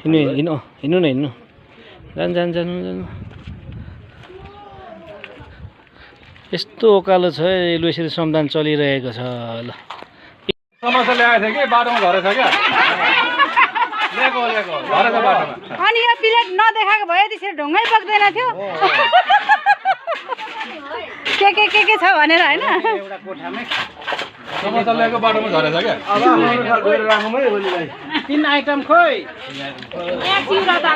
हिँड्नु न हिँड्नु जानु यस्तो उकालो छ लु यसरी श्रमदान चलिरहेको छ ल समस्या ल्याएको थियो कि बाटोमा झरेछ क्या ल्याएको झरेछ बाटोमा अनि यो प्लेट नदेखाएको भए त्यसरी ढुङ्गै बग्दैन थियो के छ भनेर हैन एउटा कोठामै समस्या ल्याएको बाटोमा झरेछ क्या तीन आइटम खोइ चिउरा त